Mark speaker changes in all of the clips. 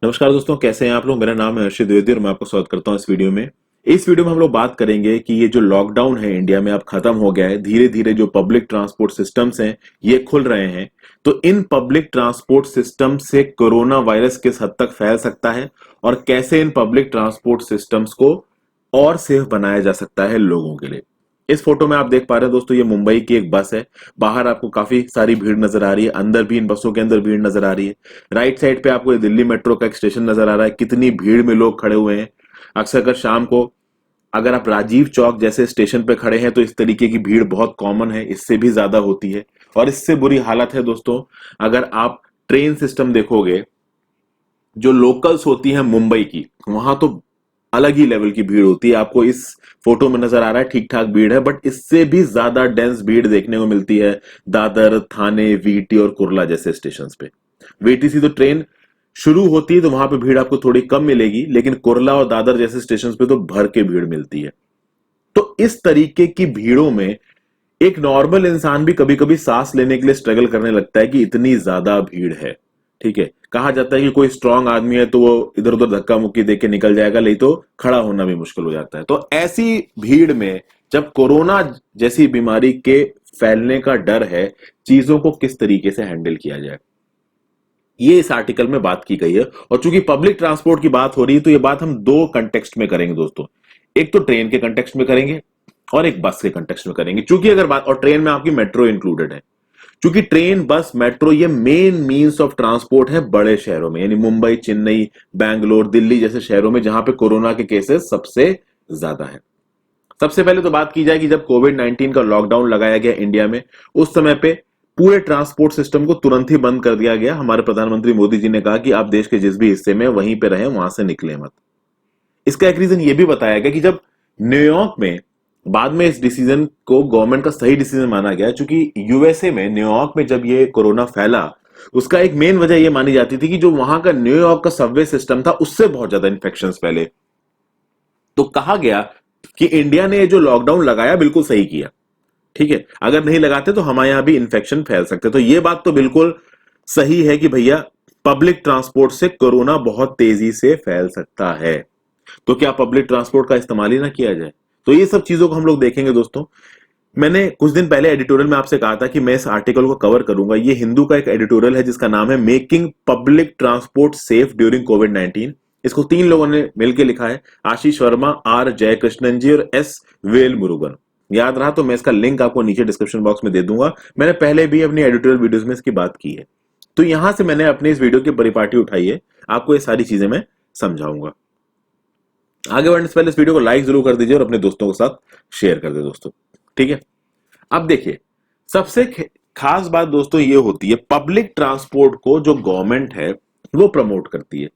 Speaker 1: नमस्कार दोस्तों, कैसे हैं आप लोग। मेरा नाम है हर्षित द्विवेदी और मैं आपको स्वागत करता हूं इस वीडियो में हम लोग बात करेंगे कि ये जो लॉकडाउन है इंडिया में अब खत्म हो गया है। धीरे धीरे जो पब्लिक ट्रांसपोर्ट सिस्टम्स हैं ये खुल रहे हैं। तो इन पब्लिक ट्रांसपोर्ट सिस्टम से कोरोना वायरस किस हद तक फैल सकता है और कैसे इन पब्लिक ट्रांसपोर्ट सिस्टम्स को और सेफ बनाया जा सकता है लोगों के लिए। इस फोटो में आप देख पा रहे हैं दोस्तों, ये मुंबई की एक बस है। बाहर आपको काफी सारी भीड़ नजर आ रही है, अंदर भी इन बसों के अंदर भीड़ नजर आ रही है। राइट साइड पे आपको ये दिल्ली मेट्रो का एक स्टेशन नजर आ रहा है। कितनी भीड़ में लोग खड़े हुए हैं। अक्सर कर शाम को अगर आप राजीव चौक जैसे स्टेशन पे खड़े हैं तो इस तरीके की भीड़ बहुत कॉमन है, इससे भी ज्यादा होती है। और इससे बुरी हालत है दोस्तों, अगर आप ट्रेन सिस्टम देखोगे, जो लोकल्स होती हैं मुंबई की, वहां तो अलग ही लेवल की भीड़ होती है। आपको इस फोटो में नजर आ रहा है ठीक ठाक भीड़ है, बट इससे भी ज्यादा डेंस भीड़ देखने को मिलती है दादर, थाने, वीटी और कुर्ला जैसे स्टेशन पे। वीटी से तो ट्रेन शुरू होती है तो वहां पे भीड़ आपको थोड़ी कम मिलेगी, लेकिन कुर्ला और दादर जैसे स्टेशन पे तो भर के भीड़ मिलती है। तो इस तरीके की भीड़ों में एक नॉर्मल इंसान भी कभी कभी सांस लेने के लिए स्ट्रगल करने लगता है कि इतनी ज्यादा भीड़ है। ठीक है, कहा जाता है कि कोई स्ट्रांग आदमी है तो वो इधर उधर धक्का मुक्की देके निकल जाएगा, नहीं तो खड़ा होना भी मुश्किल हो जाता है। तो ऐसी भीड़ में जब कोरोना जैसी बीमारी के फैलने का डर है, चीजों को किस तरीके से हैंडल किया जाए, ये इस आर्टिकल में बात की गई है। और चूंकि पब्लिक ट्रांसपोर्ट की बात हो रही है तो ये बात हम दो कंटेक्स्ट में करेंगे दोस्तों। एक तो ट्रेन के कंटेक्स्ट में करेंगे और एक बस के कंटेक्स्ट में करेंगे। चूंकि अगर बात, और ट्रेन में आपकी मेट्रो इंक्लूडेड है, क्योंकि ट्रेन, बस, मेट्रो ये मेन मींस ऑफ ट्रांसपोर्ट है बड़े शहरों में, यानी मुंबई, चेन्नई, बैंगलोर, दिल्ली जैसे शहरों में जहां पे कोरोना के केसेस सबसे ज्यादा है। सबसे पहले तो बात की जाए कि जब कोविड-19 का लॉकडाउन लगाया गया इंडिया में, उस समय पे पूरे ट्रांसपोर्ट सिस्टम को तुरंत ही बंद कर दिया गया। हमारे प्रधानमंत्री मोदी जी ने कहा कि आप देश के जिस भी हिस्से में वहीं पे रहें, वहां से निकले मत। इसका एक रीजन ये भी बताया गया कि जब न्यूयॉर्क में, बाद में इस डिसीजन को गवर्नमेंट का सही डिसीजन माना गया, क्योंकि यूएसए में, न्यूयॉर्क में जब ये कोरोना फैला, उसका एक मेन वजह यह मानी जाती थी कि जो वहां का न्यूयॉर्क का सबवे सिस्टम था उससे बहुत ज्यादा इंफेक्शंस फैले। तो कहा गया कि इंडिया ने जो लॉकडाउन लगाया बिल्कुल सही किया। ठीक है, अगर नहीं लगाते तो हमारे यहां भी इंफेक्शन फैल सकते। तो ये बात तो बिल्कुल सही है कि भैया पब्लिक ट्रांसपोर्ट से कोरोना बहुत तेजी से फैल सकता है। तो क्या पब्लिक ट्रांसपोर्ट का इस्तेमाल ही ना किया जाए? तो ये सब चीजों को हम लोग देखेंगे दोस्तों। मैंने कुछ दिन पहले एडिटोरियल में आपसे कहा था कि मैं इस आर्टिकल को कवर करूंगा। ये हिंदू का एक एडिटोरियल है जिसका नाम है making public transport safe during कोविड-19। इसको 3 लोगों ने मिलकर लिखा है, आशीष वर्मा, आर जयकृष्णन जी और एस वेल मुरुगन। याद रहा तो मैं इसका लिंक आपको नीचे डिस्क्रिप्शन बॉक्स में दे दूंगा। मैंने पहले भी अपनी एडिटोरियल वीडियोस में इसकी बात की है। तो यहां से मैंने अपने इस वीडियो की परिपाटी उठाई है, आपको ये सारी चीजें मैं समझाऊंगा। आगे बढ़ने से पहले इस वीडियो को लाइक जरूर कर दीजिए और अपने दोस्तों के साथ शेयर कर दे दोस्तों। ठीक है, अब देखिए, सबसे खास बात दोस्तों ये होती है, पब्लिक ट्रांसपोर्ट को जो गवर्नमेंट है वो प्रमोट करती है।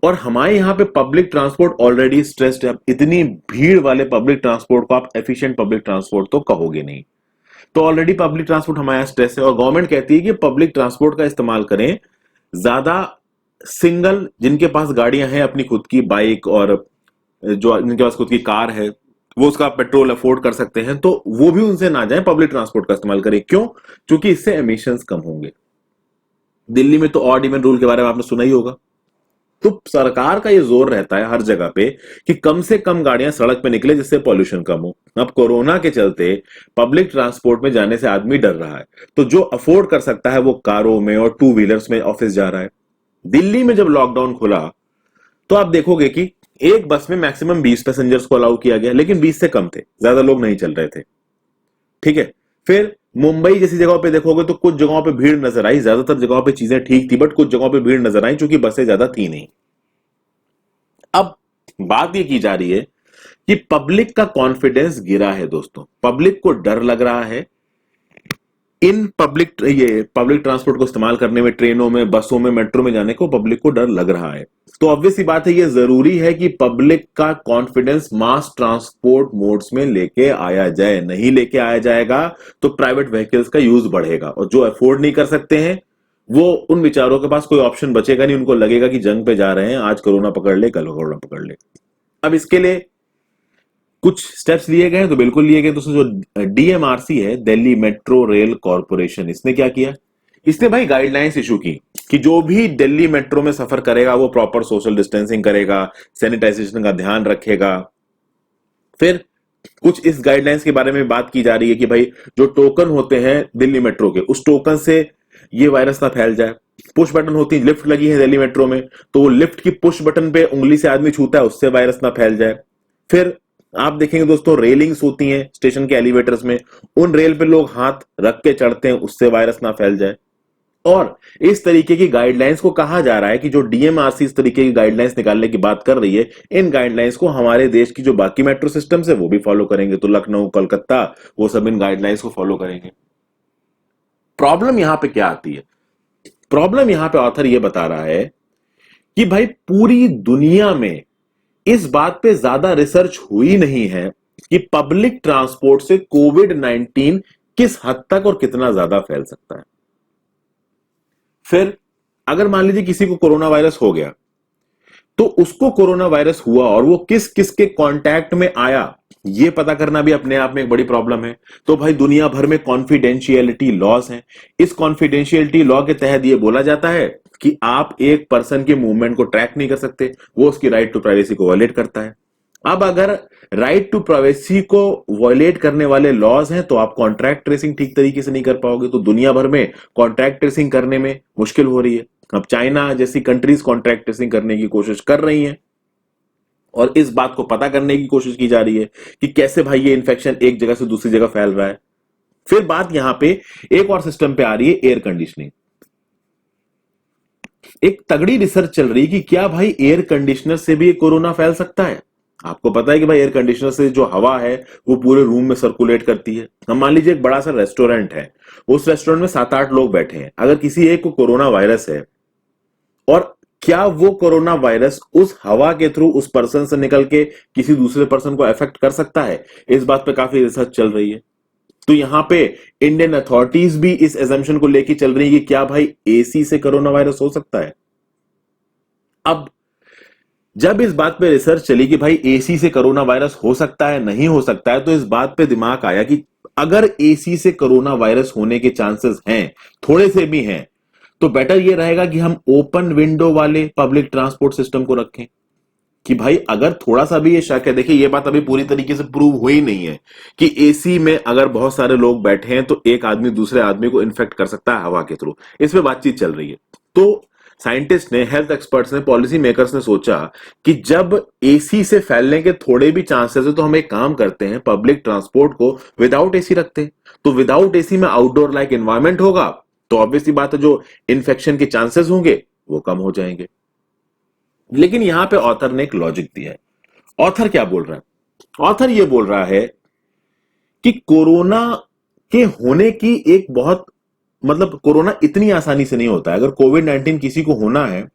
Speaker 1: और हमारे यहां पे पब्लिक ट्रांसपोर्ट ऑलरेडी स्ट्रेस्ड है। इतनी भीड़ वाले पब्लिक ट्रांसपोर्ट को आप एफिशिएंट पब्लिक ट्रांसपोर्ट तो कहोगे नहीं। तो ऑलरेडी पब्लिक ट्रांसपोर्ट हमारे यहां स्ट्रेस है और गवर्नमेंट कहती है कि पब्लिक ट्रांसपोर्ट का इस्तेमाल करें। ज्यादा सिंगल जिनके पास गाड़ियां हैं अपनी खुद की, बाइक, और जो जिनके पास खुद की कार है, वो उसका पेट्रोल अफोर्ड कर सकते हैं, तो वो भी उनसे ना जाए, पब्लिक ट्रांसपोर्ट का इस्तेमाल करें। क्यों? क्योंकि इससे एमिशंस कम होंगे। दिल्ली में तो ऑड इवन रूल के बारे में आपने सुना ही होगा। तो सरकार का ये जोर रहता है हर जगह पे कि कम से कम गाड़ियां सड़क पे निकले जिससे पॉल्यूशन कम हो। अब कोरोना के चलते पब्लिक ट्रांसपोर्ट में जाने से आदमी डर रहा है, तो जो अफोर्ड कर सकता है वो कारों में और टू व्हीलर्स में ऑफिस जा रहा है। दिल्ली में जब लॉकडाउन खुला तो आप देखोगे कि एक बस में मैक्सिमम 20 पैसेंजर्स को अलाउ किया गया, लेकिन 20 से कम थे, ज्यादा लोग नहीं चल रहे थे। ठीक है, फिर मुंबई जैसी जगहों पे देखोगे तो कुछ जगहों पे भीड़ नजर आई, ज्यादातर जगहों पे चीजें ठीक थी, बट कुछ जगहों पे भीड़ नजर आई क्योंकि बसें ज्यादा थी नहीं। अब बात ये की जा रही है कि पब्लिक का कॉन्फिडेंस गिरा है दोस्तों। पब्लिक को डर लग रहा है इन पब्लिक ट्रांसपोर्ट को इस्तेमाल करने में, ट्रेनों में, बसों में, मेट्रो में जाने को पब्लिक को डर लग रहा है। तो ऑब्वियस सी बात है, ये जरूरी है कि पब्लिक का कॉन्फिडेंस मास ट्रांसपोर्ट मोड्स में लेके आया जाए। नहीं लेके आया जाएगा तो प्राइवेट व्हीकल्स का यूज बढ़ेगा और जो अफोर्ड नहीं कर सकते हैं वो, उन विचारों के पास कोई ऑप्शन बचेगा नहीं। उनको लगेगा कि जंग पे जा रहे हैं, आज कोरोना पकड़ ले, कल कोरोना पकड़ ले। अब इसके लिए कुछ स्टेप्स लिए गए हैं, तो बिल्कुल लिए गए दोस्तों। जो डीएमआरसी है, दिल्ली मेट्रो रेल कॉरपोरेशन, इसने क्या किया, इसने भाई गाइडलाइंस इशू की कि जो भी दिल्ली मेट्रो में सफर करेगा वो प्रॉपर सोशल डिस्टेंसिंग करेगा, सैनिटाइजेशन का ध्यान रखेगा। फिर कुछ इस गाइडलाइंस के बारे में बात की जा रही है कि भाई जो टोकन होते हैं दिल्ली मेट्रो के, उस टोकन से ये वायरस ना फैल जाए। पुश बटन होती है, लिफ्ट लगी है दिल्ली मेट्रो में, तो वो लिफ्ट की पुश बटन पे उंगली से आदमी छूता है, उससे वायरस ना फैल जाए। फिर आप देखेंगे दोस्तों, रेलिंग्स होती हैं स्टेशन के एलिवेटर्स में, उन रेल पे लोग हाथ रख के चढ़ते हैं, उससे वायरस ना फैल जाए। और इस तरीके की गाइडलाइंस को कहा जा रहा है कि जो डीएमआरसी इस तरीके की गाइडलाइंस निकालने की बात कर रही है, इन गाइडलाइंस को हमारे देश की जो बाकी मेट्रो सिस्टम्स है वो भी फॉलो करेंगे। तो लखनऊ, कोलकाता, वो सब इन गाइडलाइंस को फॉलो करेंगे। प्रॉब्लम यहां पे क्या आती है? प्रॉब्लम यहां पे ऑथर ये बता रहा है कि भाई पूरी दुनिया में इस बात पे ज्यादा रिसर्च हुई नहीं है कि पब्लिक ट्रांसपोर्ट से कोविड-19 किस हद तक और कितना ज्यादा फैल सकता है। फिर अगर मान लीजिए किसी को कोरोना वायरस हो गया, तो उसको कोरोना वायरस हुआ और वो किस किस के कांटेक्ट में आया, ये पता करना भी अपने आप में एक बड़ी प्रॉब्लम है। तो भाई दुनिया भर में कॉन्फिडेंशियलिटी लॉज हैं। इस कॉन्फिडेंशियलिटी लॉ के तहत ये बोला जाता है कि आप एक पर्सन के मूवमेंट को ट्रैक नहीं कर सकते, वो उसकी राइट टू प्राइवेसी को वायलेट करता है। अब अगर राइट टू प्राइवेसी को वायलेट करने वाले लॉज हैं, तो आप कॉन्ट्रैक्ट ट्रेसिंग ठीक तरीके से नहीं कर पाओगे। तो दुनिया भर में कॉन्ट्रैक्ट ट्रेसिंग करने में मुश्किल हो रही है। अब चाइना जैसी कंट्रीज कॉन्ट्रैक्ट ट्रेसिंग करने की कोशिश कर रही हैं और इस बात को पता करने की कोशिश की जा रही है कि कैसे भाई ये इन्फेक्शन एक जगह से दूसरी जगह फैल रहा है। फिर बात यहां पे एक और सिस्टम पे आ रही है, एयर कंडीशनिंग। एक तगड़ी रिसर्च चल रही है कि क्या भाई एयर कंडीशनर से भी कोरोना फैल सकता है। आपको पता है कि भाई एयर कंडीशनर से जो हवा है वो पूरे रूम में सर्कुलेट करती है। हम मान लीजिए एक बड़ा सा रेस्टोरेंट है, उस रेस्टोरेंट में 7-8 लोग बैठे हैं, अगर किसी एक को कोरोना वायरस है और क्या वो कोरोना वायरस उस हवा के थ्रू उस पर्सन से निकल के किसी दूसरे पर्सन को अफेक्ट कर सकता है, इस बात पे काफी रिसर्च चल रही है। तो यहां पे इंडियन अथॉरिटीज भी इस एजम्पशन को लेके चल रही है कि क्या भाई एसी से कोरोना वायरस हो सकता है। अब जब इस बात पे रिसर्च चली कि भाई एसी से कोरोना वायरस हो सकता है, नहीं हो सकता है, तो इस बात पे दिमाग आया कि अगर एसी से कोरोना वायरस होने के चांसेस हैं, थोड़े से भी हैं, तो बेटर ये रहेगा कि हम ओपन विंडो वाले पब्लिक ट्रांसपोर्ट सिस्टम को रखें। कि भाई अगर थोड़ा सा भी ये शक है, देखिए ये बात अभी पूरी तरीके से प्रूव हुई नहीं है कि एसी में अगर बहुत सारे लोग बैठे हैं तो एक आदमी दूसरे आदमी को इन्फेक्ट कर सकता है हवा के थ्रू, इस पे बातचीत चल रही है। तो साइंटिस्ट ने, हेल्थ एक्सपर्ट्स ने, पॉलिसी मेकर्स ने सोचा कि जब एसी से फैलने के थोड़े भी चांसेस है तो हम एक काम करते हैं, पब्लिक ट्रांसपोर्ट को विदाउट एसी रखते हैं। तो विदाउट एसी में आउटडोर लाइक एनवायरमेंट होगा, तो ऑब्वियसली बात है जो इन्फेक्शन के चांसेस होंगे वो कम हो जाएंगे। लेकिन यहां पे ऑथर ने एक लॉजिक दिया है। ऑथर क्या बोल रहा है? ऑथर ये बोल रहा है कि कोरोना के होने की एक बहुत, मतलब कोरोना इतनी आसानी से नहीं होता है। अगर कोविड-19 किसी को होना है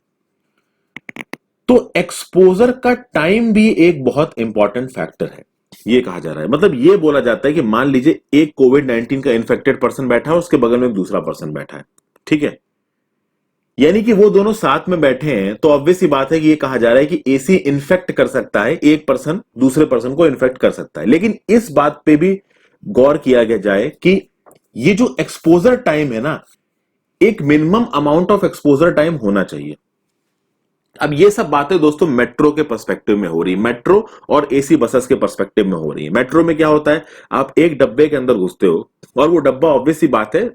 Speaker 1: तो एक्सपोजर का टाइम भी एक बहुत इंपॉर्टेंट फैक्टर है, ये कहा जा रहा है। मतलब ये बोला जाता है कि मान लीजिए एक कोविड-19 का इन्फेक्टेड पर्सन बैठा है, उसके बगल में एक दूसरा पर्सन बैठा है, ठीक है, यानी कि वो दोनों साथ में बैठे हैं, तो ऑब्वियस सी बात है कि ये कहा जा रहा है कि एसी इन्फेक्ट कर सकता है, एक पर्सन दूसरे पर्सन को इन्फेक्ट कर सकता है। लेकिन इस बात पे भी गौर किया गया जाए कि ये जो एक्सपोजर टाइम है ना, एक minimum amount of exposure time होना चाहिए। अब ये सब बातें दोस्तों मेट्रो के पर्सपेक्टिव में हो रही है, मेट्रो और एसी बसेस के पर्सपेक्टिव में हो रही है। मेट्रो में क्या होता है, आप एक डब्बे के अंदर घुसते हो और वो डब्बा ऑब्वियस सी बात है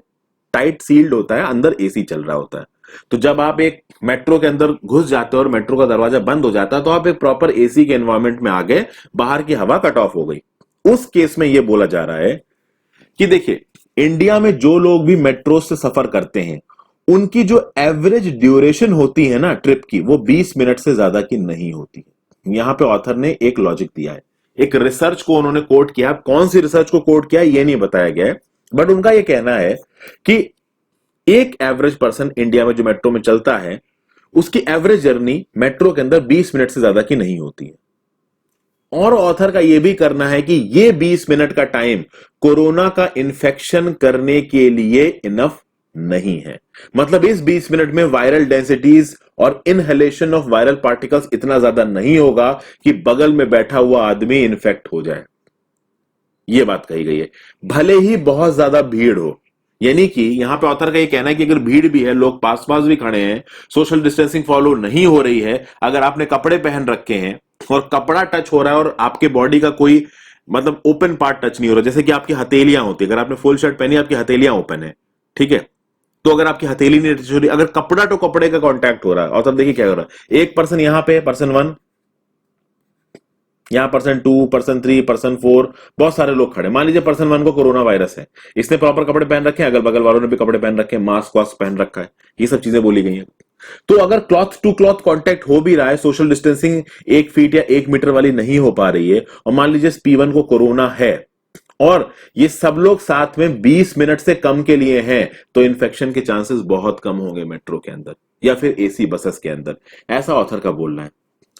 Speaker 1: टाइट सील्ड होता है, अंदर एसी चल रहा होता है। तो जब आप एक मेट्रो के अंदर घुस जाते हो और मेट्रो का दरवाजा बंद हो जाता है, तो आप एक प्रॉपर एसी के एनवायरनमेंट में आ गए, बाहर की हवा कट ऑफ हो गई। उस केस में यह बोला जा रहा है कि देखिए इंडिया में जो लोग भी मेट्रो से सफर करते हैं, उनकी जो एवरेज ड्यूरेशन होती है ना ट्रिप की, वो 20 मिनट से ज्यादा की नहीं होती है। यहां पे ऑथर ने एक लॉजिक दिया है, एक रिसर्च को उन्होंने कोट किया। कौन सी रिसर्च को कोट किया ये नहीं बताया गया है, बट उनका यह कहना है कि एक एवरेज पर्सन इंडिया में जो मेट्रो में चलता है, उसकी एवरेज जर्नी मेट्रो के अंदर 20 मिनट से ज्यादा की नहीं होती है। और ऑथर का यह भी करना है कि यह 20 मिनट का टाइम कोरोना का इन्फेक्शन करने के लिए इनफ नहीं है। मतलब इस 20 मिनट में वायरल डेंसिटीज और इनहेलेशन ऑफ वायरल पार्टिकल्स इतना ज्यादा नहीं होगा कि बगल में बैठा हुआ आदमी इन्फेक्ट हो जाए। यह बात कही गई है। भले ही बहुत ज्यादा भीड़ हो, यानी कि यहां पे ऑथर का ये कहना है कि अगर भीड़ भी है, लोग पास पास भी खड़े हैं, सोशल डिस्टेंसिंग फॉलो नहीं हो रही है, अगर आपने कपड़े पहन रखे हैं और कपड़ा टच हो रहा है और आपके बॉडी का कोई मतलब ओपन पार्ट टच नहीं हो रहा, जैसे कि आपकी हथेलियां होती है, अगर आपने फुल शर्ट पहनी, आपकी हथेलियां ओपन है, ठीक है, तो अगर आपकी हथेली नहीं टच हो रही, अगर कपड़ा तो कपड़े का कांटेक्ट हो रहा है, और तब देखिए क्या हो रहा है, एक पर्सन यहां पे, पर्सन 1, यहां पर्सन 2, पर्सन 3, पर्सन 4, बहुत सारे लोग खड़े। मान लीजिए पर्सन 1 को कोरोना वायरस है, इसने प्रॉपर कपड़े पहन रखे हैं, अगल बगल वालों ने भी कपड़े पहन रखे हैं, मास्क वास्क पहन रखा है, ये सब चीजें बोली गई हैं। तो अगर क्लॉथ टू क्लॉथ कांटेक्ट हो भी रहा है, सोशल डिस्टेंसिंग 1 फीट या 1 मीटर वाली नहीं हो पा रही है, और मान लीजिए P1 को कोरोना है और ये सब लोग साथ में 20 मिनट से कम के लिए हैं, तो इन्फेक्शन के चांसेस बहुत कम होंगे मेट्रो के अंदर या फिर एसी बसेस के अंदर, ऐसा ऑथर का बोलना है।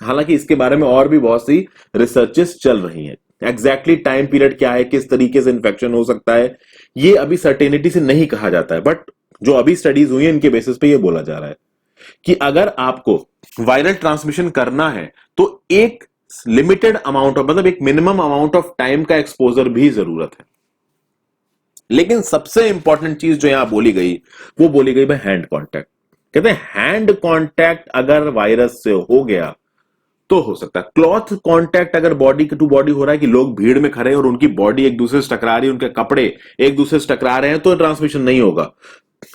Speaker 1: हालांकि इसके बारे में और भी बहुत सी रिसर्चेस चल रही हैं। एग्जैक्टली टाइम पीरियड क्या है, किस तरीके से इन्फेक्शन हो सकता है, ये अभी सर्टेनिटी से नहीं कहा जाता है, बट जो अभी स्टडीज हुई है इनके बेसिस पे ये बोला जा रहा है कि अगर आपको वायरल ट्रांसमिशन करना है तो एक लिमिटेड अमाउंट ऑफ, मतलब एक मिनिमम अमाउंट ऑफ टाइम का एक्सपोजर भी जरूरत है। लेकिन सबसे इंपॉर्टेंट चीज जो यहां बोली गई, वो बोली गई भाई हैंड कांटेक्ट। कहते हैं हैंड कांटेक्ट अगर वायरस से हो गया तो हो सकता है, क्लॉथ कांटेक्ट अगर बॉडी टू बॉडी हो रहा है कि लोग भीड़ में खड़े हैं और उनकी बॉडी एक दूसरे से टकरा रही है, उनके कपड़े एक दूसरे से टकरा रहे हैं, तो ट्रांसमिशन नहीं होगा।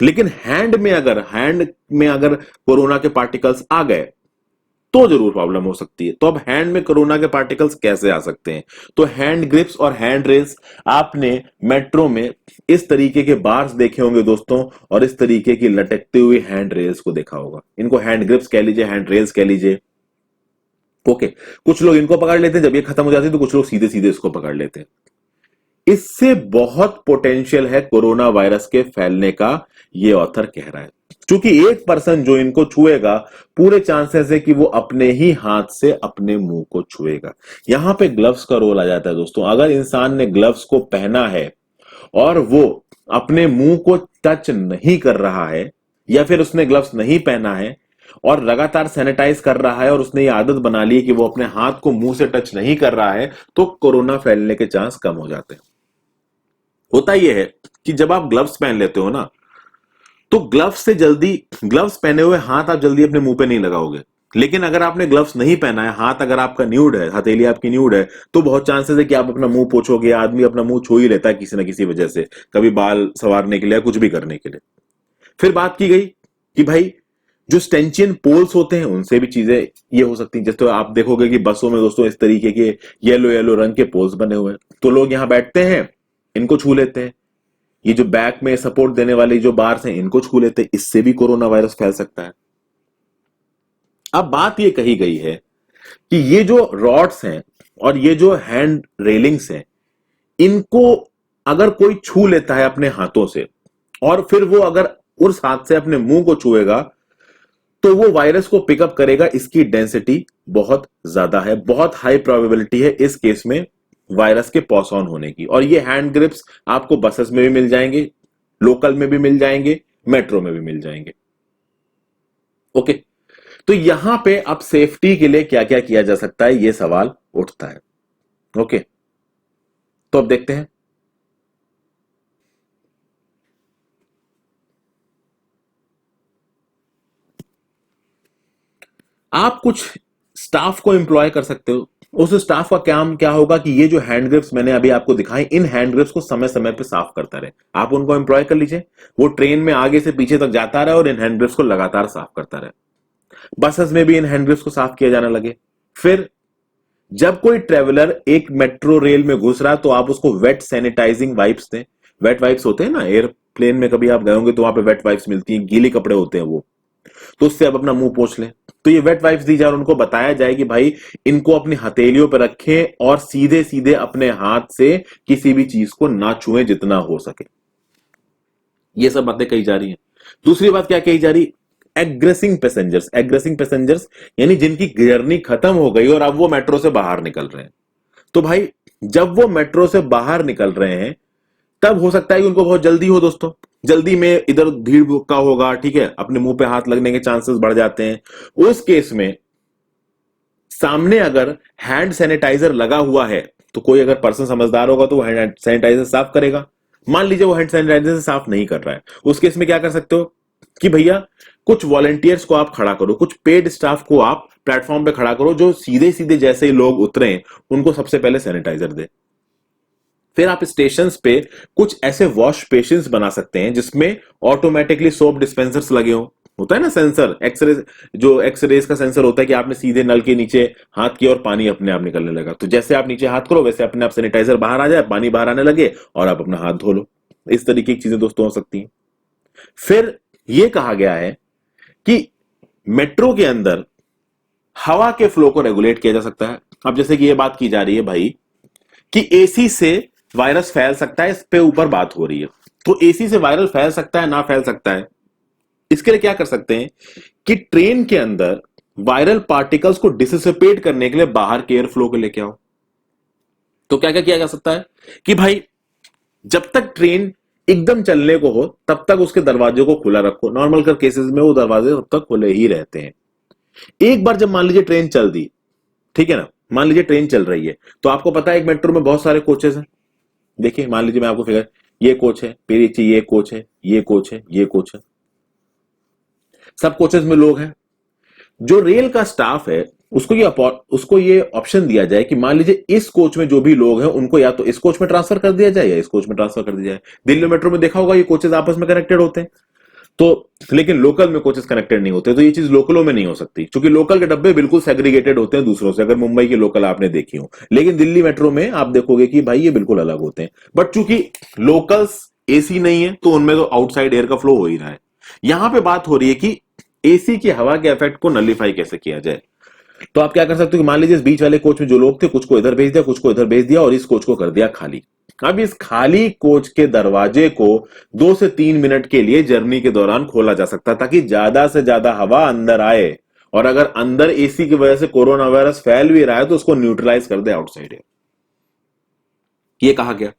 Speaker 1: लेकिन हैंड में अगर कोरोना के पार्टिकल्स आ गए तो जरूर प्रॉब्लम हो सकती है। तो अब हैंड में कोरोना के पार्टिकल्स कैसे आ सकते हैं? तो हैंड ग्रिप्स और हैंड रेल्स, आपने मेट्रो में इस तरीके के बार्स देखे होंगे दोस्तों, और इस तरीके की लटकते हुए हैंड रेल्स को देखा होगा। इनको हैंड ग्रिप्स कह लीजिए, हैंड रेल्स कह लीजिए। ओके, कुछ लोग इनको पकड़ लेते हैं, जब ये खत्म हो जाती है तो कुछ लोग सीधे सीधे इसको पकड़ लेते हैं। इससे बहुत पोटेंशियल है कोरोना वायरस के फैलने का, ये ऑथर कह रहा है। क्योंकि एक पर्सन जो इनको छुएगा, पूरे चांसेस है कि वो अपने ही हाथ से अपने मुंह को छुएगा। यहां पे ग्लव्स का रोल आ जाता है दोस्तों। अगर इंसान ने ग्लव्स को पहना है और वो अपने मुंह को टच नहीं कर रहा है, या फिर उसने ग्लव्स नहीं पहना है और लगातार सैनिटाइज कर रहा है और उसने ये आदत बना ली है कि वो अपने हाथ को मुंह से टच नहीं कर रहा है, तो कोरोना फैलने के चांस कम हो जाते हैं। होता यह है कि जब आप ग्लव्स पहन लेते हो ना, तो ग्लव्स पहने हुए हाथ आप जल्दी अपने मुंह पे नहीं लगाओगे। लेकिन अगर आपने ग्लव्स नहीं पहना है, हाथ अगर आपका न्यूड है, हथेली आपकी न्यूड है, तो बहुत चांसेस है कि आप अपना मुंह पोछोगे। आदमी अपना मुंह छू ही लेता है किसी ना किसी वजह से, कभी बाल संवारने के लिए, कुछ भी करने के लिए। फिर बात की गई कि भाई जो स्टेंचियन पोल्स होते हैं उनसे भी चीजें ये हो सकती हैं। जैसे तो आप देखोगे कि बसों में दोस्तों इस तरीके के येलो येलो रंग के पोल्स बने हुए हैं, तो लोग यहां बैठते हैं, इनको छू लेते हैं। ये जो बैक में सपोर्ट देने वाली जो बार्स हैं, इनको छू लेते हैं, इससे भी कोरोना वायरस फैल सकता है। अब बात ये कही गई है कि ये जो रॉड्स हैं और ये जो हैंड रेलिंग्स हैं, इनको अगर कोई छू लेता है अपने हाथों से और फिर वो अगर उस हाथ से अपने मुंह को छुएगा, तो वो वायरस को पिकअप करेगा। इसकी डेंसिटी बहुत ज्यादा है, बहुत हाई प्रोबेबिलिटी है इस केस में वायरस के पॉस ऑन होने की। और ये हैंड ग्रिप्स आपको बसेस में भी मिल जाएंगे, लोकल में भी मिल जाएंगे, मेट्रो में भी मिल जाएंगे। ओके, तो यहां पे अब सेफ्टी के लिए क्या क्या किया जा सकता है, ये सवाल उठता है। ओके, तो अब देखते हैं। आप कुछ स्टाफ को एम्प्लॉय कर सकते हो। उस स्टाफ का काम क्या होगा कि ये जो हैंड ग्रिप्स मैंने अभी आपको दिखाई, इन हैंड ग्रिप्स को समय समय पे साफ करता रहे। आप उनको एम्प्लॉय कर लीजिए, वो ट्रेन में आगे से पीछे तक जाता रहे और इन हैंड ग्रिप्स को लगातार साफ करता रहे। बसेस में भी इन हैंड ग्रिप्स को साफ किया जाने लगे। फिर जब कोई ट्रेवलर एक मेट्रो रेल में घुस रहा है, तो आप उसको वेट सैनिटाइजिंग वाइप्स दें। वेट वाइप्स होते हैं ना, एयरप्लेन में कभी आप गए होंगे तो वहां पे वेट वाइप्स मिलती हैं, गीले कपड़े होते हैं वो, तो उससे आप अपना मुंह पोंछ लें। तो ये वेट वाइप्स दी जाए और उनको बताया जाए कि भाई इनको अपनी हथेलियों पर रखें और सीधे सीधे अपने हाथ से किसी भी चीज को ना छुएं जितना हो सके। ये सब बातें कही जा रही हैं। दूसरी बात क्या कही जा रही, एग्रेसिंग पैसेंजर्स यानी जिनकी जर्नी खत्म हो गई और अब वो मेट्रो से बाहर निकल रहे हैं। तो भाई जब वो मेट्रो से बाहर निकल रहे हैं, तब हो सकता है कि उनको बहुत जल्दी हो दोस्तों, जल्दी में इधर भीड़ का होगा, ठीक है, अपने मुंह पे हाथ लगने के चांसेस बढ़ जाते हैं। उस केस में सामने अगर हैंड सैनिटाइजर लगा हुआ है, तो कोई अगर पर्सन समझदार होगा तो वो हैंड सैनिटाइजर साफ करेगा। मान लीजिए वो हैंड सैनिटाइजर से साफ नहीं कर रहा है, उस केस में क्या कर सकते हो कि भैया कुछ वॉलंटियर्स को आप खड़ा करो, कुछ पेड स्टाफ को आप प्लेटफॉर्म पे खड़ा करो, जो सीधे सीधे जैसे ही लोग उतरे उनको सबसे पहले सैनिटाइजर दे। फिर आप स्टेशन पे कुछ ऐसे वॉश स्टेशंस बना सकते हैं जिसमें ऑटोमेटिकली सोप डिस्पेंसर्स लगे हो, होता है ना सेंसर, एक्सरे, जो एक्सरेज का सेंसर होता है कि आपने सीधे नल के नीचे हाथ किया और पानी अपने आप निकलने लगा, तो जैसे आप नीचे हाथ करो वैसे अपने आप सैनिटाइजर बाहर आ जाए, पानी बाहर आने लगे और आप अपना हाथ धो लो। इस तरीके की चीजें दोस्तों हो सकती हैं। फिर यह कहा गया है कि मेट्रो के अंदर हवा के फ्लो को रेगुलेट किया जा सकता है। अब जैसे कि यह बात की जा रही है भाई कि एसी से वायरस फैल सकता है, इस पे ऊपर बात हो रही है, तो एसी से वायरल फैल सकता है ना फैल सकता है, इसके लिए क्या कर सकते हैं कि ट्रेन के अंदर वायरल पार्टिकल्स को डिसिसिपेट करने के लिए बाहर के एयर फ्लो को लेके आओ। तो क्या क्या किया जा सकता है कि भाई जब तक ट्रेन एकदम चलने को हो तब तक उसके दरवाजे को खुला रखो, नॉर्मल कर केसेस में वो दरवाजे तब तक खुले ही रहते हैं। एक बार जब मान लीजिए ट्रेन चल दी, ठीक है ना, मान लीजिए ट्रेन चल रही है, तो आपको पता है एक मेट्रो में बहुत सारे कोचेस हैं। देखिए मान लीजिए मैं आपको फिगर, ये कोच है, फिर ये कोच है, ये कोच है, ये कोच है, सब कोचेस में लोग हैं। जो रेल का स्टाफ है उसको ये ऑप्शन दिया जाए कि मान लीजिए इस कोच में जो भी लोग हैं उनको या तो इस कोच में ट्रांसफर कर दिया जाए या इस कोच में ट्रांसफर कर दिया जाए। दिल्ली मेट्रो में देखा होगा ये कोचेस आपस में कनेक्टेड होते हैं, तो लेकिन लोकल में कोचेस कनेक्टेड नहीं होते, तो ये चीज लोकलों में नहीं हो सकती क्योंकि लोकल के डब्बे बिल्कुल सेग्रीगेटेड होते हैं दूसरों से, अगर मुंबई की लोकल आपने देखी हो। लेकिन दिल्ली मेट्रो में आप देखोगे कि भाई ये बिल्कुल अलग होते हैं, बट चूंकि लोकल्स एसी नहीं है तो उनमें तो आउटसाइड एयर का फ्लो हो ही रहा है। यहां पे बात हो रही है कि एसी की हवा के इफेक्ट को नलीफाई कैसे किया जाए। तो आप क्या कर सकते हो कि मान लीजिए इस बीच वाले कोच में जो लोग थे कुछ को इधर भेज दिया, कुछ को इधर भेज दिया और इस कोच को कर दिया खाली। अब इस खाली कोच के दरवाजे को 2 से 3 मिनट के लिए जर्नी के दौरान खोला जा सकता है ताकि ज्यादा से ज्यादा हवा अंदर आए, और अगर अंदर एसी की वजह से कोरोना वायरस फैल भी रहा है तो उसको न्यूट्रलाइज कर दे आउटसाइड एयर। ये कहा गया।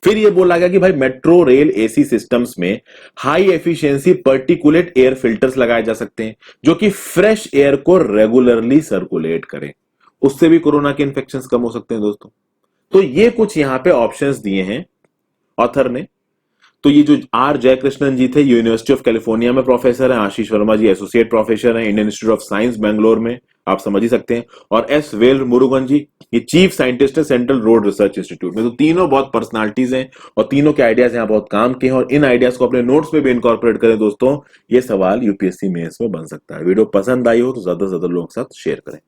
Speaker 1: फिर ये बोला गया कि भाई मेट्रो रेल एसी सिस्टम्स में high efficiency particulate air filters लगाए जा सकते हैं जो कि फ्रेश एयर को रेगुलरली सर्कुलेट करें, उससे भी कोरोना के इन्फेक्शंस कम हो सकते हैं दोस्तों। तो ये कुछ यहां पे ऑप्शंस दिए हैं ऑथर ने। तो ये जो आर जयकृष्णन जी थे यूनिवर्सिटी ऑफ कैलिफोर्निया में प्रोफेसर है, आशीष वर्मा जी एसोसिएट प्रोफेसर हैं Indian institute of science Bangalore में, आप समझ ही सकते हैं, और एस वेल मुरुगन जी ये चीफ साइंटिस्ट है सेंट्रल रोड रिसर्च इंस्टीट्यूट में। तो तीनों बहुत पर्सनालिटीज हैं और तीनों के आइडियाज यहाँ बहुत काम के हैं, और इन आइडियाज को अपने नोट्स में भी इनकॉर्पोरेट करें दोस्तों, ये सवाल यूपीएससी मेंस में बन सकता है। वीडियो पसंद आई हो तो ज्यादा से ज्यादा लोगों के साथ शेयर करें।